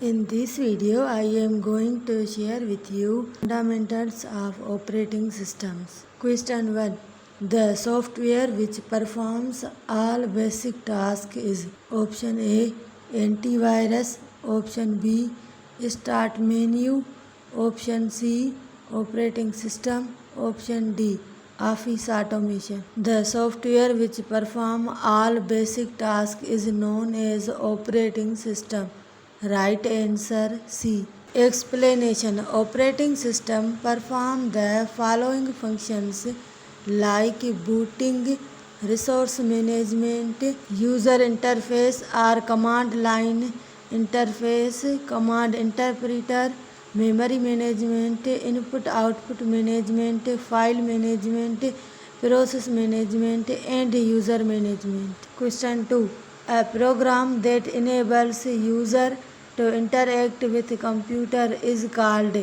In this video, I am going to share with you fundamentals of operating systems. Question 1. The software which performs all basic tasks is option A. Antivirus, option B. Start menu, option C. Operating system, option D. Office automation. The software which performs all basic tasks is known as operating system. Right answer C. Explanation. Operating system perform the following functions like booting, resource management, user interface or command line interface, command interpreter, memory management, input output management, file management, process management and user management. Question 2. A program that enables user to interact with computer is called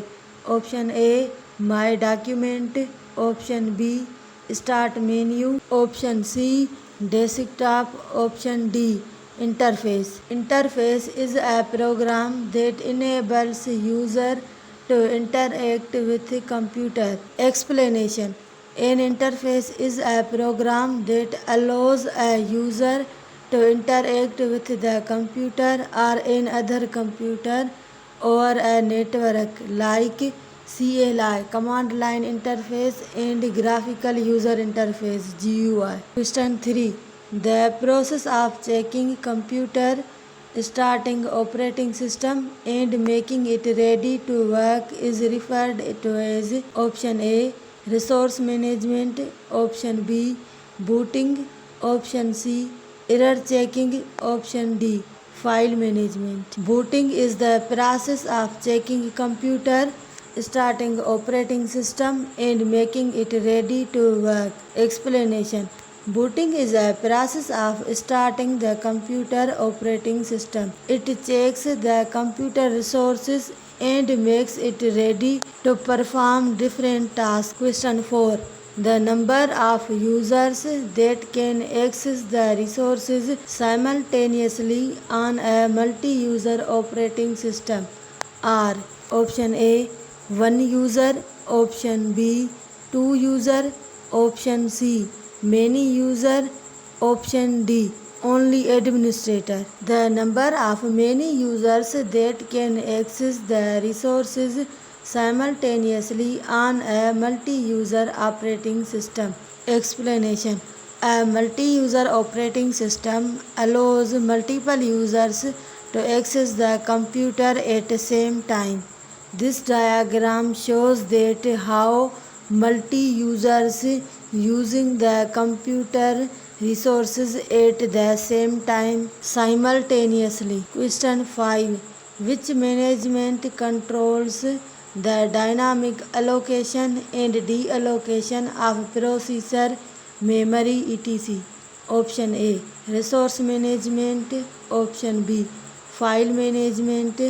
option A. My document, option B. Start menu, option C. Desktop, option D. Interface. Interface is a program that enables user to interact with computer. Explanation. An interface is a program that allows a user to interact with the computer or another computer over a network like CLI, command line interface and graphical user interface GUI. Question 3. The process of checking computer, starting operating system and making it ready to work is referred to as option A. Resource management, option B. Booting, option C. Error checking, option D. File management. Booting is the process of checking computer, starting operating system and making it ready to work. Explanation. Booting is a process of starting the computer operating system. It checks the computer resources and makes it ready to perform different tasks. Question 4. The number of users that can access the resources simultaneously on a multi-user operating system are option A. 1 user, option B. 2 user, option C. Many user, option D. Only administrator. The number of many users that can access the resources simultaneously on a multi-user operating system. Explanation. A multi-user operating system allows multiple users to access the computer at the same time. This diagram shows that how multi-users using the computer resources at the same time simultaneously. Question 5. Which management controls the dynamic allocation and deallocation of processor, memory, etc.? Option A. Resource management, option B. File management,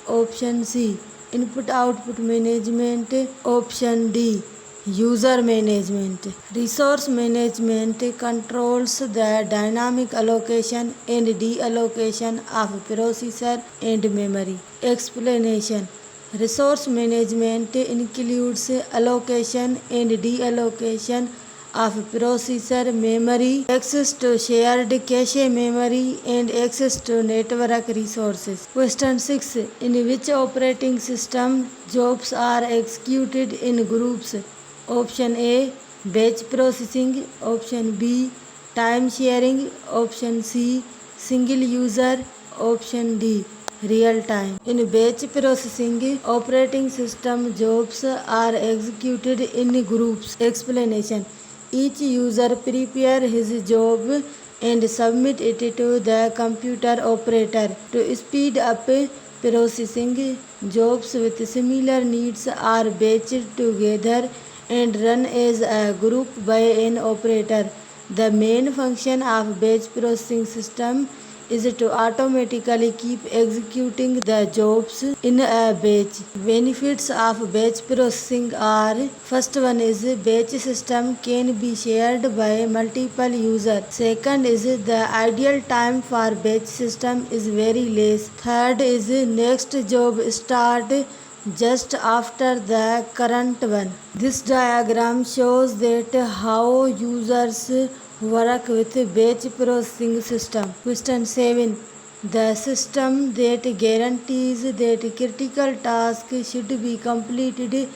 option C. Input output management, option D. User management. Resource management controls the dynamic allocation and deallocation of processor and memory. Explanation. Resource management includes allocation and deallocation of processor memory, access to shared cache memory and access to network resources. Question 6. In which operating system jobs are executed in groups? Option A. Batch processing, option B. Time sharing, option C. Single user, option D. Real time. In batch processing, operating system jobs are executed in groups. Explanation. Each user prepare his job and submit it to the computer operator. To speed up processing, jobs with similar needs are batched together and run as a group by an operator. The main function of batch processing system is to automatically keep executing the jobs in a batch. Benefits of batch processing are: first one is batch system can be shared by multiple users. Second is the ideal time for batch system is very less. Third is next job start just after the current one. This diagram shows that how users work with batch processing system. Question 7. The system that guarantees that critical tasks should be completed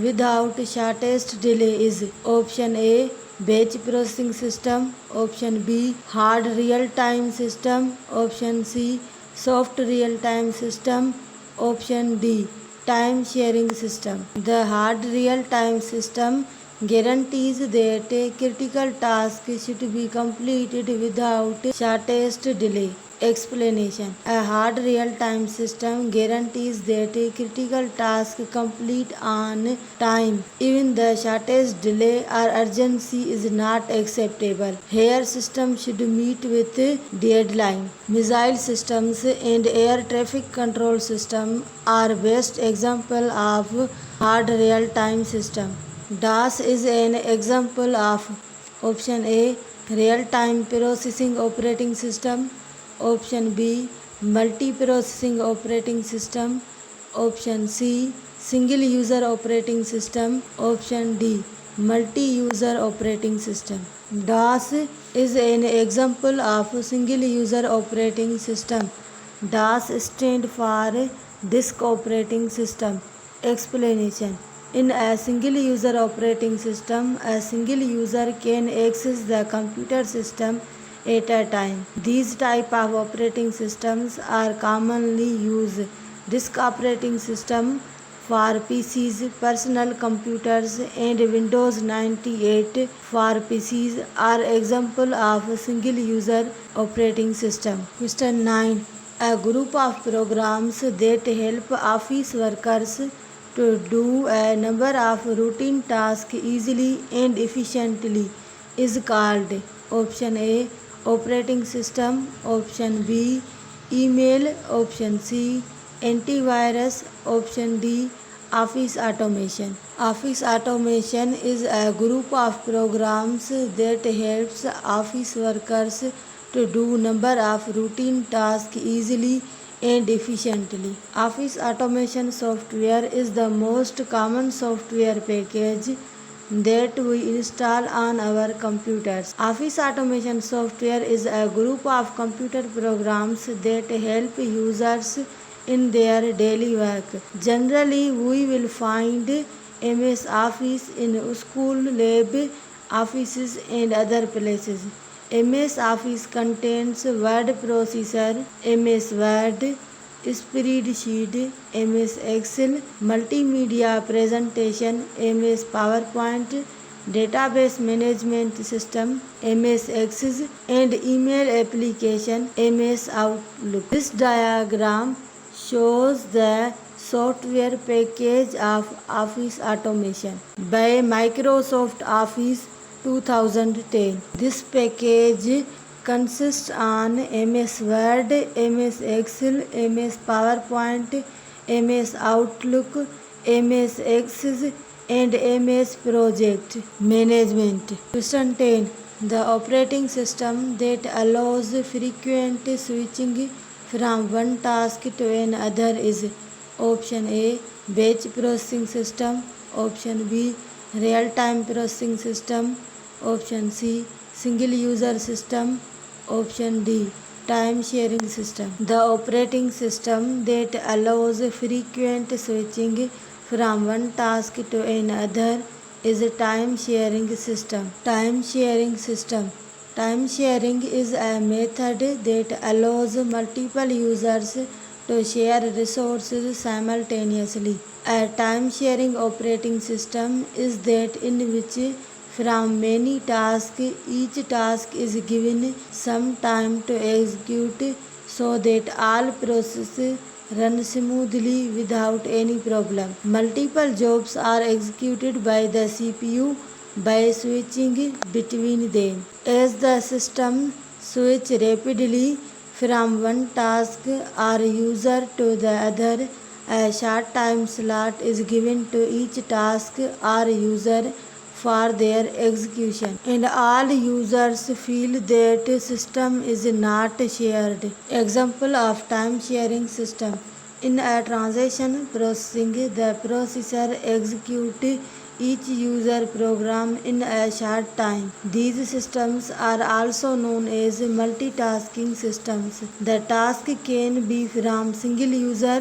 without shortest delay is: option A, batch processing system; option B, hard real-time system; option C, soft real-time system; option D, time sharing system. The hard real-time system guarantees that critical tasks should be completed without shortest delay. Explanation: a hard real-time system guarantees that critical tasks complete on time. Even the shortest delay or urgency is not acceptable. Here system should meet with deadline. Missile systems and air traffic control system are best example of hard real-time system. DAS is an example of: option A, real-time processing operating system; option B, multi-processing operating system; option C, single user operating system; option D, multi-user operating system. DAS is an example of single user operating system. DAS stands for disk operating system. Explanation: in a single user operating system, a single user can access the computer system at a time. These type of operating systems are commonly used. Disk operating system for PCs, personal computers, and Windows 98 for PCs are example of single user operating system. Question 9. A group of programs that help office workers to do a number of routine tasks easily and efficiently is called: option A, operating system; option B, email; option C, antivirus; option D, office automation. Office automation is a group of programs that helps office workers to do number of routine tasks easily and efficiently. Office automation software is the most common software package that we install on our computers. Office automation software is a group of computer programs that help users in their daily work. Generally, we will find MS Office in school, lab, offices and other places. MS Office contains word processor, MS Word, spreadsheet, MS Excel, multimedia presentation, MS PowerPoint, database management system, MS Access, and email application, MS Outlook. This diagram shows the software package of Office automation by Microsoft Office 2010. This package consists on MS Word, MS Excel, MS PowerPoint, MS Outlook, MS Access, and MS Project Management. Question 10. The operating system that allows frequent switching from one task to another is: option A, batch processing system; option B, real-time processing system; option C, single user system; option D, time sharing system. The operating system that allows frequent switching from one task to another is a time sharing system. Time sharing system. Time sharing is a method that allows multiple users to share resources simultaneously. A time sharing operating system is that in which from many tasks, each task is given some time to execute so that all processes run smoothly without any problem. Multiple jobs are executed by the CPU by switching between them. As the system switches rapidly from one task or user to the other. A short time slot is given to each task or user for their execution, and all users feel that system is not shared. Example of time sharing system. In a transaction processing, the processor executes each user program in a short time. These systems are also known as multitasking systems. The task can be from single user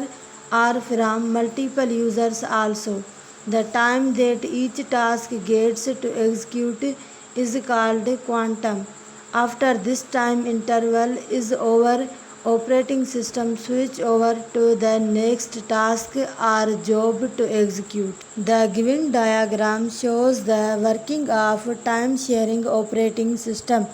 or from multiple users also. The time that each task gets to execute is called quantum. After this time interval is over, operating system switch over to the next task or job to execute. The given diagram shows the working of time sharing operating system.